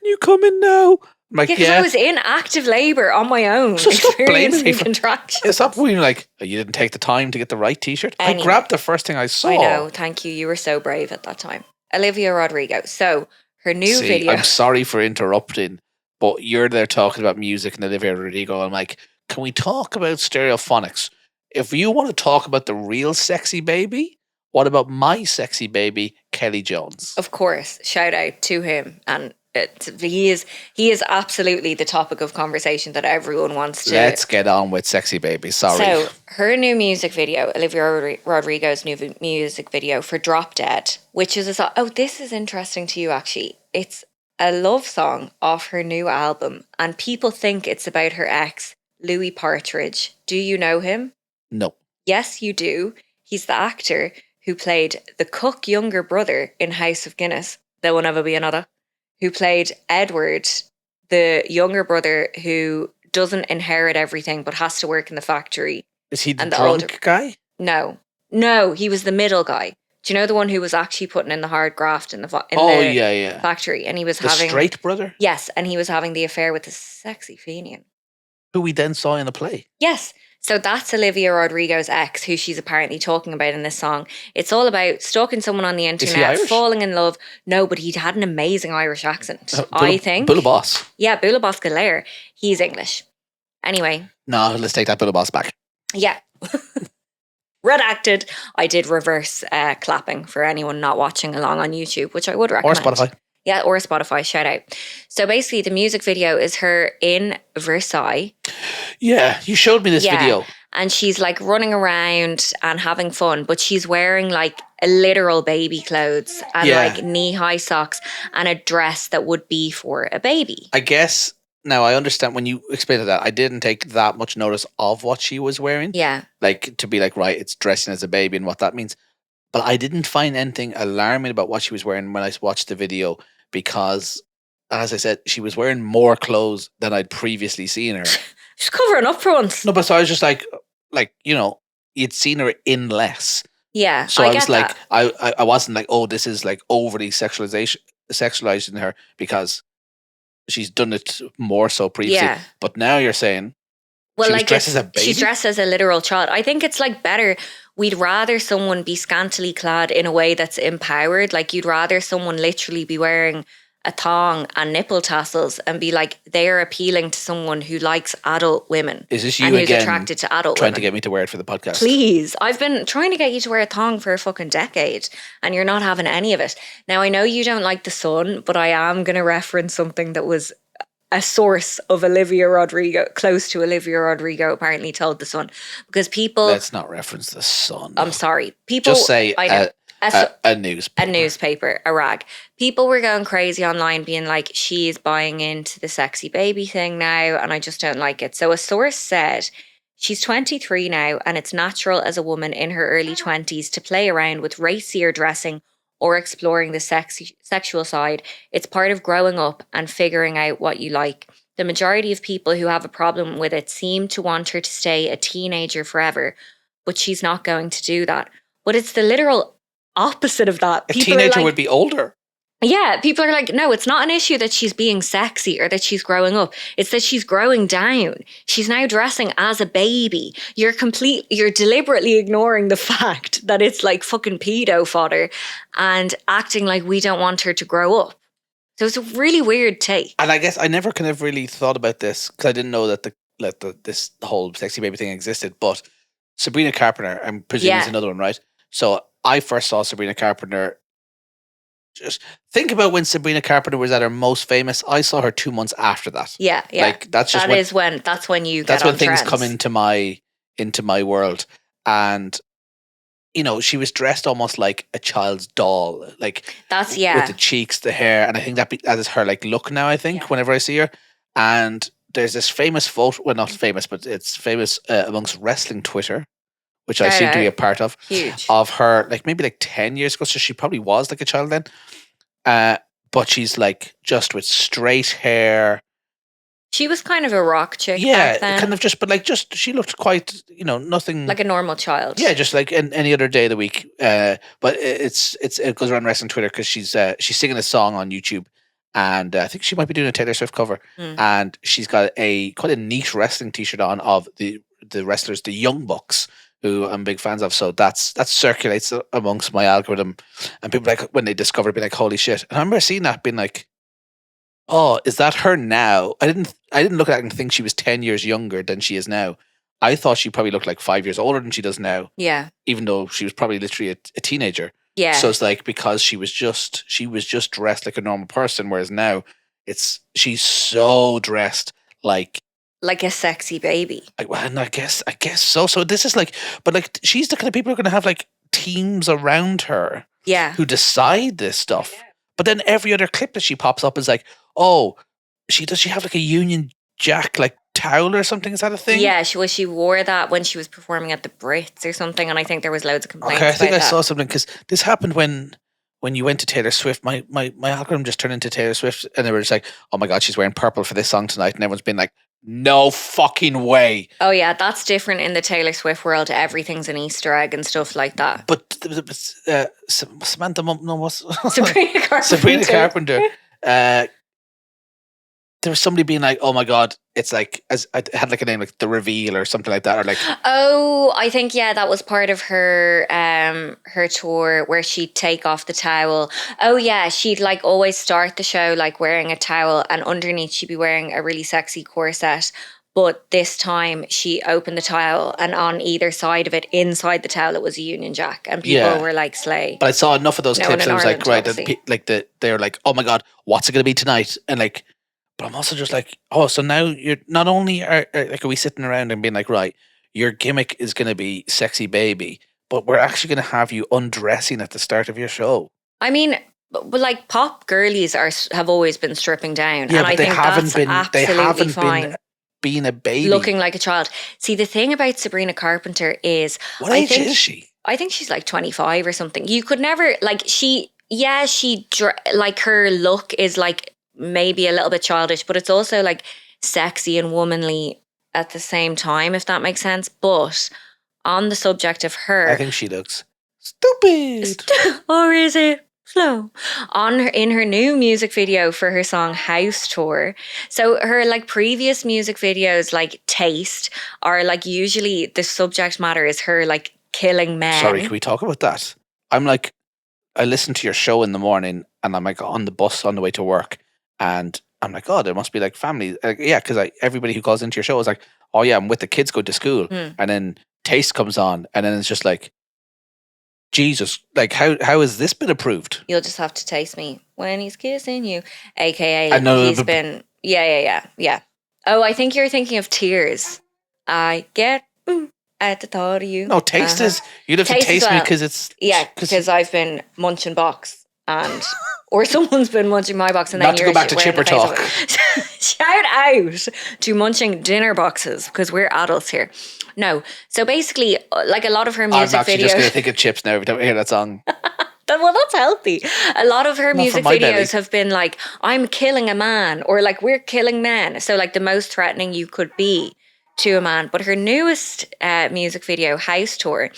you come in now?" I'm like, Yeah, because I was in active labour on my own, So stop blaming me experiencing for- contractions. Stop being like, "Oh, you didn't take the time to get the right T-shirt." Anyway. I grabbed the first thing I saw. I know, thank you. You were so brave at that time. Olivia Rodrigo. So, her new See, video. I'm sorry for interrupting, but you're there talking about music and Olivia Rodrigo. I'm like, can we talk about Stereophonics? If you want to talk about the real sexy baby, what about my sexy baby, Kelly Jones? Of course, shout out to him. And he is absolutely the topic of conversation that everyone wants to. Let's get on with sexy baby. Sorry. So, her new music video, Olivia Rodrigo's new music video for Drop Dead, which is a song. Oh, this is interesting to you, actually. It's a love song off her new album, and people think it's about her ex, Louis Partridge. Do you know him? No. Yes, you do. He's the actor who played the cook younger brother in House of Guinness. There will never be another. Who played Edward, the younger brother who doesn't inherit everything but has to work in the factory. Is he the And the drunk older- guy? No, he was the middle guy. Do you know the one who was actually putting in the hard graft in the Yeah. factory? And he was The having straight brother? yes, and he was having the affair with the sexy Fiona. Who we then saw in the play. Yes. So that's Olivia Rodrigo's ex, who she's apparently talking about in this song. It's all about stalking someone on the he internet, Irish? falling in love. No, but he had an amazing Irish accent, I think. Bula Boss. Yeah, Bula Boss Galair. He's English. Anyway, No, let's take that Bula Boss back. yeah. Redacted. I did reverse clapping for anyone not watching along on YouTube, which I would Or recommend. Spotify. Yeah, or Spotify, shout out. So basically, the music video is her in Versailles. Yeah, you showed me this Yeah. video. And she's like running around and having fun, but she's wearing like a literal baby clothes and Yeah. like knee-high socks and a dress that would be for a baby. I guess now I understand when you explained that. I didn't take that much notice of what she was wearing. Yeah. Like to be like, right, it's dressing as a baby and what that means. But I didn't find anything alarming about what she was wearing when I watched the video because, as I said, she was wearing more clothes than I'd previously seen her. She's covering up for once. No, but so I was just like, you know, you'd seen her in less. Yeah. So I I get was like, that. I wasn't like, oh, this is like overly sexualizing her because she's done it more so previously. Yeah. But now you're saying Well, she was like dressed as a baby? she's dressed as a literal child. I think it's like better. We'd rather someone be scantily clad in a way that's empowered. Like you'd rather someone literally be wearing a thong and nipple tassels and be like they're appealing to someone who likes adult women. Is this you and who's again attracted to adult trying women. to get me to wear it for the podcast? Please. I've been trying to get you to wear a thong for a fucking decade and you're not having any of it. Now, I know you don't like the sun, but I am going to reference something that was a source of Olivia Rodrigo, close to Olivia Rodrigo, apparently told the Sun. Because people... Let's not reference the sun. I'm sorry. People... Just say I know. a newspaper. A newspaper, a rag. People were going crazy online being like, she's buying into the sexy baby thing now and I just don't like it. So a source said, she's 23 now and it's natural as a woman in her early 20s to play around with racier dressing or exploring the sexual side. It's part of growing up and figuring out what you like. The majority of people who have a problem with it seem to want her to stay a teenager forever, but she's not going to do that. But it's the literal opposite of that. A People are teenager like, would be older. yeah, people are like, no, it's not an issue that she's being sexy or that she's growing up. It's that she's growing down. She's now dressing as a baby. You're deliberately ignoring the fact that it's like fucking pedo fodder and acting like we don't want her to grow up. So it's a really weird take. And I guess I never kind of really thought about this because I didn't know that this whole sexy baby thing existed. But Sabrina Carpenter, I'm presuming, is another one, right? So I first saw Sabrina Carpenter. Just think about when Sabrina Carpenter was at her most famous. I saw her 2 months after that. Yeah. Like that's just that's when you get that's on when things trends. come into my world. And she was dressed almost like a child's doll, like That's with the cheeks, the hair, and I think that is her like look now. I think whenever I see her, and there's this famous photo. Well, not famous, but it's famous amongst wrestling Twitter, which I seem to be a part of. Huge. Of her, like maybe like 10 years ago. So she probably was like a child then. But she's like just with straight hair. She was kind of a rock chick back then. Kind of just she looked quite, nothing like a normal child. Yeah, just like any other day of the week. But it goes around wrestling Twitter because she's singing a song on YouTube, and I think she might be doing a Taylor Swift cover. And she's got quite a neat wrestling T-shirt on of the wrestlers, the Young Bucks, who I'm big fans of. So that circulates amongst my algorithm, and people like when they discover it, be like, "Holy shit!" And I remember seeing that, being like, "Oh, is that her now?" I didn't look at it and think she was 10 years younger than she is now. I thought she probably looked like 5 years older than she does now. Yeah. Even though she was probably literally a teenager. Yeah. So it's like because she was just dressed like a normal person, whereas now she's so dressed like a sexy baby. And I guess so. So this is like, but like she's the kind of people who are going to have like teams around her. Yeah. Who decide this stuff. Yeah. But then every other clip that she pops up is like, oh, she have like a Union Jack like towel or something? Is that a thing? Yeah, she wore that when she was performing at the Brits or something, and I think there was loads of complaints. Okay, I think I saw something because this happened when you went to Taylor Swift. My algorithm just turned into Taylor Swift, and they were just like, "Oh my god, she's wearing purple for this song tonight," and everyone's been like, "No fucking way!" Oh yeah, that's different in the Taylor Swift world. Everything's an Easter egg and stuff like that. But Samantha, no, what's Sabrina Carpenter. Sabrina Carpenter. There was somebody being like, "Oh my god, it's like," as I had like a name like The Reveal or something like that, or like. Oh, I think that was part of her her tour where she'd take off the towel. Oh yeah, she'd like always start the show like wearing a towel, and underneath she'd be wearing a really sexy corset. But this time she opened the towel, and on either side of it, inside the towel, it was a Union Jack, and people were like, "Slay!" But I saw enough of those clips, and I was like, right, they were like, "Oh my god, what's it going to be tonight?" And like. But I'm also just like, oh, so now you're not only are we sitting around and being like, right, your gimmick is going to be sexy baby, but we're actually going to have you undressing at the start of your show. I mean, but like pop girlies have always been stripping down, yeah, and I think they haven't been being a baby, looking like a child. See, the thing about Sabrina Carpenter is, what age is she? I think she's like 25 or something. You could never like like her look is like. Maybe a little bit childish, but it's also like sexy and womanly at the same time, if that makes sense. But on the subject of her, I think she looks stupid. Or is it slow? In her new music video for her song House Tour. So her like previous music videos, like Taste, are like usually the subject matter is her like killing men. Sorry, can we talk about that? I'm like, I listen to your show in the morning, and I'm like on the bus on the way to work. And I'm like, oh, there must be like family. Yeah, because everybody who calls into your show is like, oh yeah, I'm with the kids, go to school. And then Taste comes on, and then it's just like, Jesus, like how has this been approved? You'll just have to taste me when he's kissing you, aka I know, he's been yeah. Oh, I think you're thinking of Tears. I get at the thought of you. No, Taste is you'd have to taste me because it's because I've been munching box and. Or someone's been munching my box, and not then to go back to chipper talk. Shout out to munching dinner boxes because we're adults here. No, so basically, like a lot of her music videos. I'm actually just going to think of chips now every time I hear that song. Well, that's healthy. A lot of her music videos have been like, "I'm killing a man," or like, "We're killing men." So like the most threatening you could be to a man. But her newest music video, House Tour,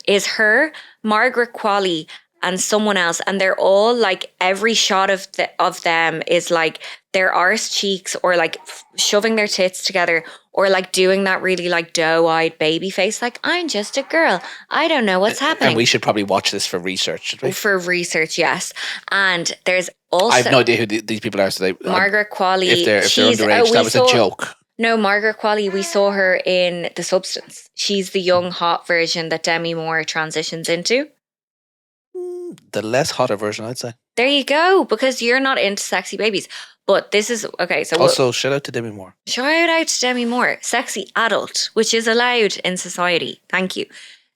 is her, Margaret Qualley, and someone else, and they're all like every shot of them is like their arse cheeks or like shoving their tits together or like doing that really like doe-eyed baby face, like I'm just a girl, I don't know what's happening. And we should probably watch this for research, should we? For research, yes. And there's also I have no idea who these people are. So Margaret Qualley. If they're underage, that was a joke. No, Margaret Qualley, we saw her in The Substance. She's the young hot version that Demi Moore transitions into. The less hotter version, I'd say. There you go, because you're not into sexy babies. But this is, okay, so... Also, shout out to Demi Moore. Shout out to Demi Moore. Sexy adult, which is allowed in society. Thank you.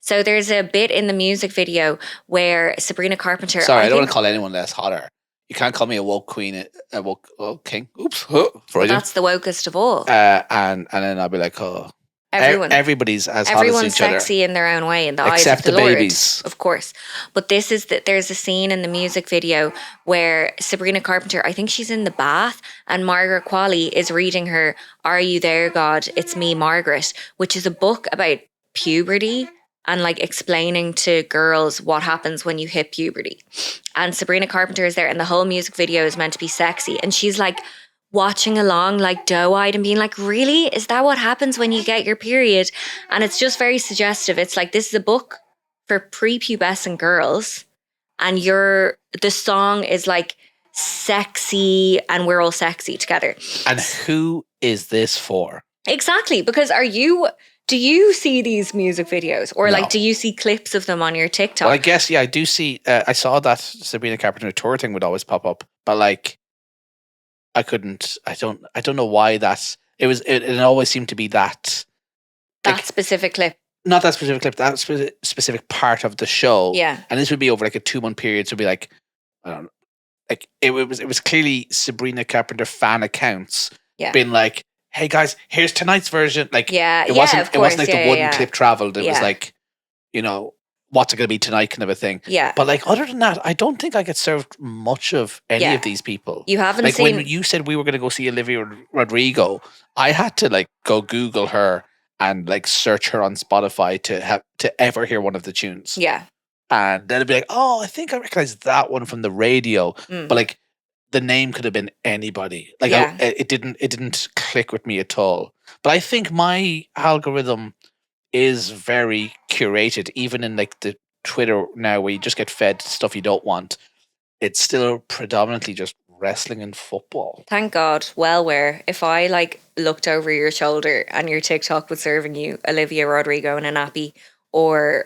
So there's a bit in the music video where Sabrina Carpenter. Sorry, I don't want think to call anyone less hotter. You can't call me a woke queen, a woke king. Oops, well, that's the wokest of all. And then I'll be like, oh, everybody's as hot as Everyone's each other, sexy in their own way in the eyes except of the the Lord, babies. of course. But this is that there's a scene in the music video where Sabrina Carpenter, I think she's in the bath, and Margaret Qualley is reading her "Are You There, God? It's Me, Margaret," which is a book about puberty and like explaining to girls what happens when you hit puberty. And Sabrina Carpenter is there, and the whole music video is meant to be sexy, and she's like watching along like doe-eyed and being like, really? Is that what happens when you get your period? And it's just very suggestive. It's like, this is a book for prepubescent girls, and the song is like sexy, and we're all sexy together. And who is this for? Exactly, because do you see these music videos, or No. like do you see clips of them on your TikTok? Well, I guess, yeah, I do see, I saw that Sabrina Carpenter tour thing would always pop up, but like, I don't know why it always seemed to be that. That specific clip. Not that specific clip, that specific part of the show. Yeah. And this would be over like a 2-month period. So it'd be like, I don't know, like it was clearly Sabrina Carpenter fan accounts being like, hey guys, here's tonight's version. Like, it wasn't like the one clip traveled. It was like, you know, what's it going to be tonight kind of a thing. Yeah. But like, other than that, I don't think I get served much of any of these people. You haven't like seen... when you said we were going to go see Olivia Rodrigo, I had to like go Google her and like search her on Spotify to ever hear one of the tunes. Yeah. And then it'd be like, oh, I think I recognize that one from the radio. But like, the name could have been anybody. Like, it didn't click with me at all. But I think my algorithm is very curated, even in like the Twitter now, where you just get fed stuff you don't want. It's still predominantly just wrestling and football. Thank God. Well, where if I like looked over your shoulder and your TikTok was serving you Olivia Rodrigo in a nappy, or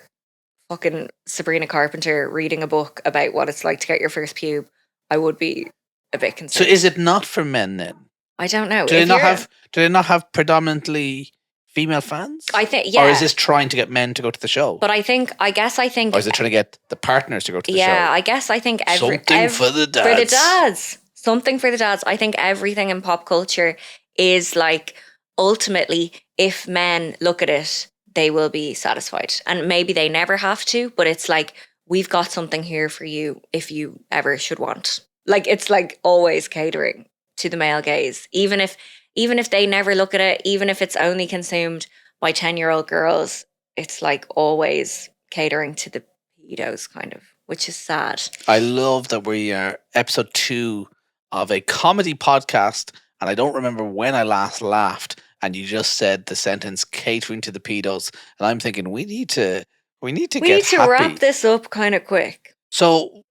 fucking Sabrina Carpenter reading a book about what it's like to get your first pube, I would be a bit concerned. So is it not for men then? I don't know. Do they not have predominantly female fans? I think, yeah. Or is this trying to get men to go to the show? But I think. Or is it trying to get the partners to go to the show? Yeah, I guess I think something for the dads. For the dads. Something for the dads. I think everything in pop culture is like, ultimately, if men look at it, they will be satisfied. And maybe they never have to, but it's like, we've got something here for you if you ever should want. Like, it's like always catering to the male gaze. Even if they never look at it, even if it's only consumed by 10-year-old girls, it's like always catering to the pedos kind of, which is sad. I love that we are episode 2 of a comedy podcast, and I don't remember when I last laughed, and you just said the sentence catering to the pedos, and I'm thinking we need to wrap this up kind of quick. So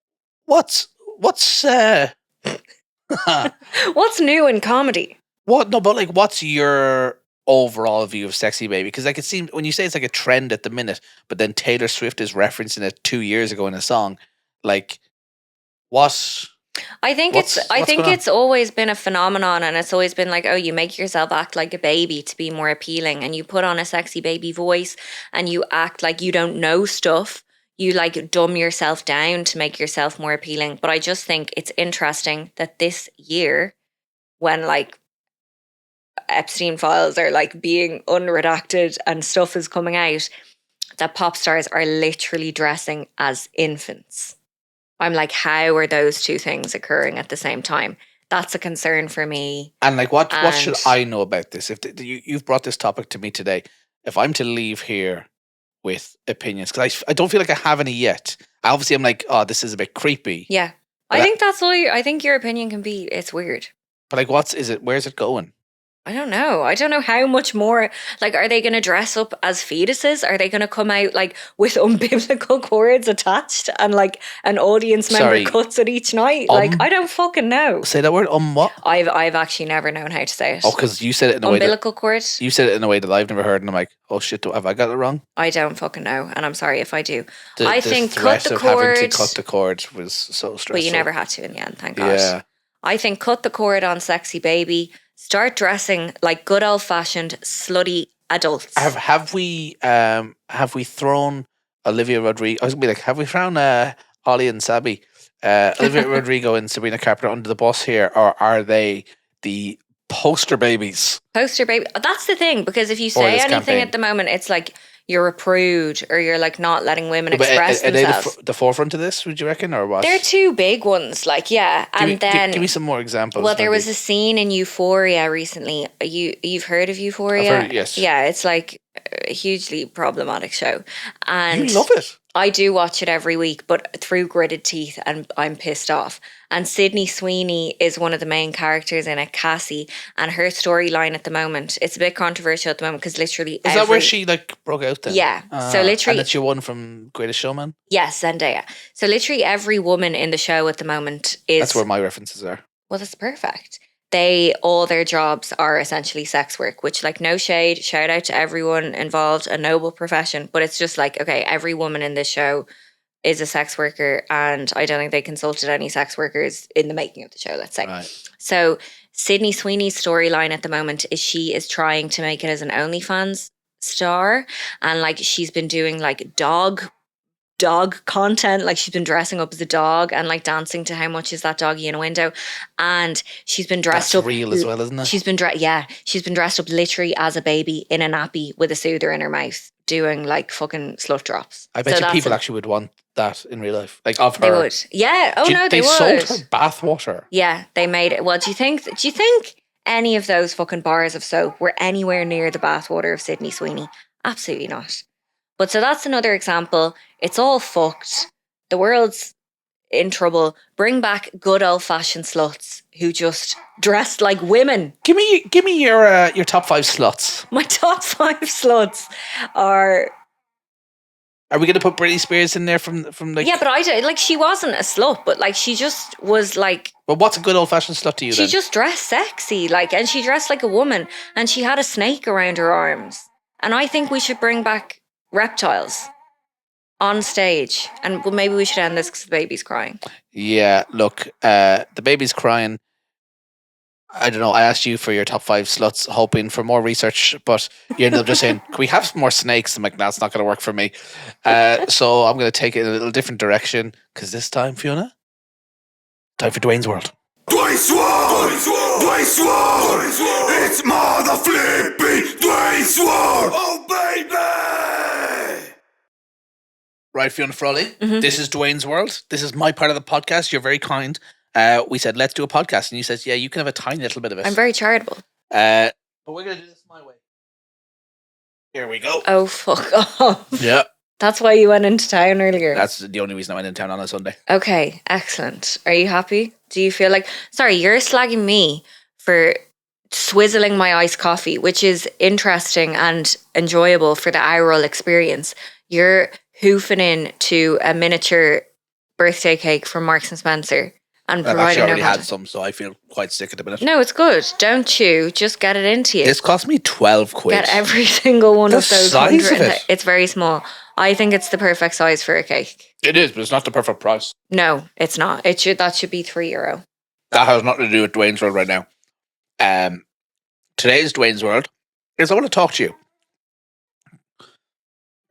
what's what's new in comedy? What's your overall view of Sexy Baby? Because like, it seems when you say it's like a trend at the minute, but then Taylor Swift is referencing it 2 years ago in a song. Like, what? I think it's always been a phenomenon, and it's always been like, oh, you make yourself act like a baby to be more appealing, and you put on a sexy baby voice, and you act like you don't know stuff. You like dumb yourself down to make yourself more appealing. But I just think it's interesting that this year, when like Epstein files are like being unredacted and stuff is coming out, that pop stars are literally dressing as infants. I'm like, how are those two things occurring at the same time? That's a concern for me. And like, what should I know about this? If you've brought this topic to me today, if I'm to leave here with opinions, because I don't feel like I have any yet. Obviously, I'm like, oh, this is a bit creepy. Yeah, I think that's all. I think your opinion can be. It's weird. But like, where's it going? I don't know. I don't know how much more. Like, are they going to dress up as fetuses? Are they going to come out like with unbiblical cords attached and like an audience member cuts it each night? Like, I don't fucking know. Say that word. What? I've actually never known how to say it. Oh, because you said it in a way. Umbilical cord. You said it in a way that I've never heard, and I'm like, oh shit, have I got it wrong? I don't fucking know, and I'm sorry if I do. I think cut the cord. Having to cut the cord was so stressful. But you never had to in the end, thank God. Yeah. I think cut the cord on Sexy Baby. Start dressing like good old fashioned slutty adults. Have we thrown Olivia Rodrigo. I was gonna be like, have we found Ollie and Sabi? Olivia Rodrigo and Sabrina Carpenter under the bus here, or are they the poster babies? Poster baby. That's the thing, because if you For say this anything campaign. at the moment, it's like you're a prude or you're like not letting women But express are they themselves. the forefront of this? Would you reckon, or what? They're two big ones, like, yeah. And then give me some more examples. well, there maybe. was a scene in Euphoria recently. You've heard of Euphoria? I've heard it, yes. Yeah, it's like a hugely problematic show. And You love it. I do watch it every week, but through gritted teeth, and I'm pissed off. And Sydney Sweeney is one of the main characters in it, Cassie, and her storyline at the moment, it's a bit controversial at the moment because literally Is that where she like broke out then? Yeah. So literally, and that she won from Greatest Showman? yes, Zendaya. So literally every woman in the show at the moment is... That's where my references are. Well, that's perfect. All their jobs are essentially sex work, which, like, no shade, shout out to everyone involved, a noble profession. But it's just like, okay, every woman in this show is a sex worker, and I don't think they consulted any sex workers in the making of the show, let's say. Right. So Sydney Sweeney's storyline at the moment is she is trying to make it as an OnlyFans star, and like she's been doing like dog content, like she's been dressing up as a dog and like dancing to How Much Is That Doggy in a Window, and she's been dressed That's up real as well, isn't it? she's been dressed up literally as a baby in a nappy with a soother in her mouth, doing like fucking slut drops. I bet you people actually would want that in real life, like of her. They would, yeah. Oh no, they would. Sold her bathwater. Yeah, they made it. Well, do you think any of those fucking bars of soap were anywhere near the bathwater of Sydney Sweeney? Absolutely not. But so that's another example. It's all fucked. The world's in trouble. Bring back good old fashioned sluts who just dressed like women. Give me your top 5 sluts. My top 5 sluts are... Are we going to put Britney Spears in there from like... Yeah, but I don't, like, she wasn't a slut, but like she just was like... Well, what's a good old fashioned slut to you She then? just dressed sexy, like, and she dressed like a woman, and she had a snake around her arms. And I think we should bring back reptiles on stage, and well, maybe we should end this because the baby's crying. Yeah, look, the baby's crying. I don't know. I asked you for your top 5 sluts, hoping for more research, but you ended up just saying, "Can we have some more snakes?" I'm like, "That's not going to work for me." So I'm going to take it in a little different direction, because this time, Fiona, time for Duane's World. Duane's World! Duane's World! It's mother flipping Duane's World! Oh, baby! Right, Fiona Frawley, Mhm. This is Duane's World. This is my part of the podcast. You're very kind. We said, let's do a podcast. And you said, yeah, you can have a tiny little bit of it. I'm very charitable. But we're going to do this my way. Here we go. Oh, fuck off. Yeah. That's why you went into town earlier. That's the only reason I went in town on a Sunday. Okay, excellent. Are you happy? Do you feel like... Sorry, you're slagging me for swizzling my iced coffee, which is interesting and enjoyable for the eye-roll experience. You're hoofing in to a miniature birthday cake from Marks and Spencer and I've providing actually already no had context. some, so I feel quite sick at the minute. No, it's good. Don't chew. Just get it into you. This cost me 12 quid. Get every single one The of those. size of it. It's very small. I think it's the perfect size for a cake. It is, but it's not the perfect price. No, it's not. That should be €3. That has nothing to do with Duane's World right now. Today's Duane's World is I want to talk to you.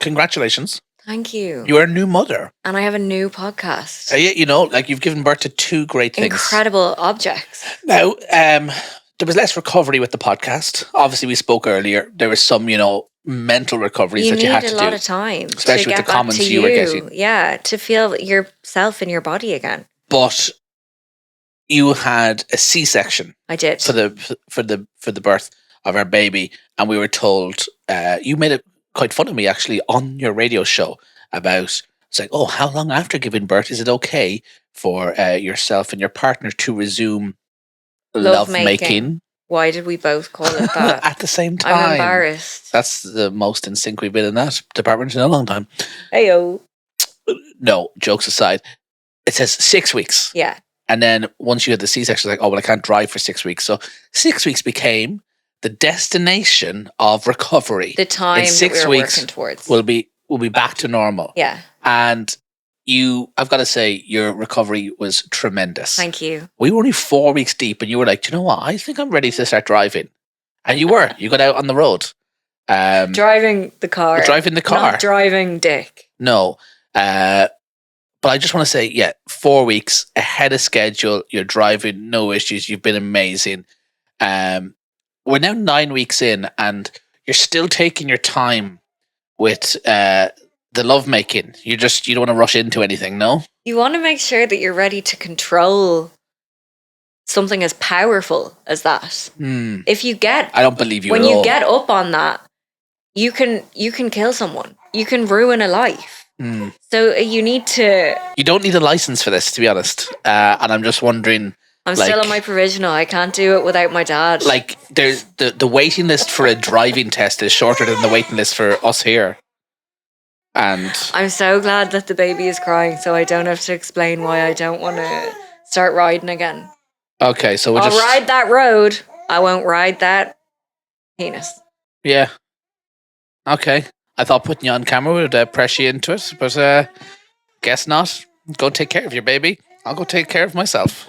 Congratulations. Thank you. You are a new mother. And I have a new podcast. Like you've given birth to 2 great things. Incredible objects. Now, there was less recovery with the podcast. Obviously, we spoke earlier. There was some, mental recoveries that you had to do. You need a lot of time. Especially to with get the back comments to you were getting. Yeah, to feel yourself in your body again. But you had a C-section I did. for the birth of our baby, and we were told you made it quite fun of me actually on your radio show about saying, "Oh, how long after giving birth is it okay for yourself and your partner to resume love making?" Why did we both call it that? At the same time. I'm embarrassed. That's the most in sync we've been in that department in a long time. Heyo. No, jokes aside, it says 6 weeks. Yeah. And then once you had the C-section, it's like, oh, well, I can't drive for 6 weeks. So 6 weeks became the destination of recovery. The time in 6 that we were weeks working towards. We'll be back to normal. Yeah. And I've got to say, your recovery was tremendous. Thank you. We were only 4 weeks deep, and you were like, do you know what? I think I'm ready to start driving. And you were. You got out on the road. Driving the car. Driving the car. Not driving dick. No. But I just want to say, yeah, 4 weeks ahead of schedule. You're driving, no issues. You've been amazing. We're now 9 weeks in, and you're still taking your time with the lovemaking. You don't want to rush into anything, no? You want to make sure that you're ready to control something as powerful as that. If you get, I don't believe you when at you all. get up on that, you can kill someone. You can ruin a life. So you need to. You don't need a license for this, to be honest. And I'm just wondering. I'm still on my provisional. I can't do it without my dad. Like, there's the waiting list for a driving test is shorter than the waiting list for us here. And I'm so glad that the baby is crying, so I don't have to explain why I don't want to start riding again. okay, so I'll ride that road. I won't ride that penis. Yeah. Okay. I thought putting you on camera would press you into it, but guess not. Go take care of your baby. I'll go take care of myself.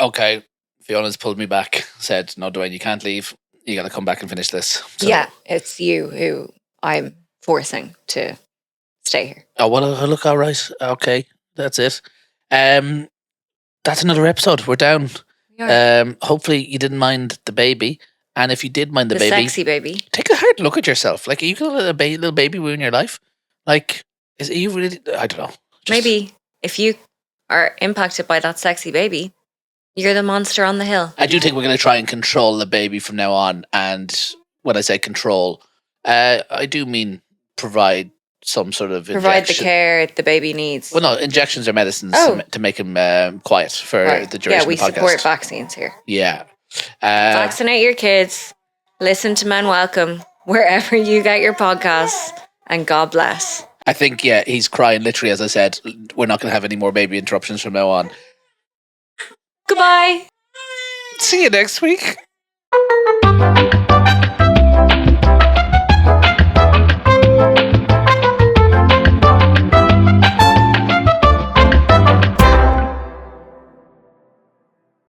Okay. Fiona's pulled me back. Said, no, Duane, you can't leave. You got to come back and finish this. So, Yeah, it's you who I'm forcing to stay here. Oh, well, look, all right. Okay. That's it. That's another episode. We're down. Hopefully you didn't mind the baby. And if you did mind the baby, sexy baby, take a hard look at yourself. Like, are you gonna let a little baby ruin your life? Like, are you really? I don't know. Maybe if you are impacted by that sexy baby, you're the monster on the hill. I do think we're gonna try and control the baby from now on. And when I say control, I do mean provide some sort of Provide the care the baby needs. Well, no, injections or medicines to make him quiet for the duration Yeah, we of the podcast. support vaccines here. Yeah. Vaccinate your kids. Listen to Men Welcome wherever you get your podcasts, and God bless. I think, yeah, he's crying literally, as I said. We're not going to have any more baby interruptions from now on. Goodbye. See you next week.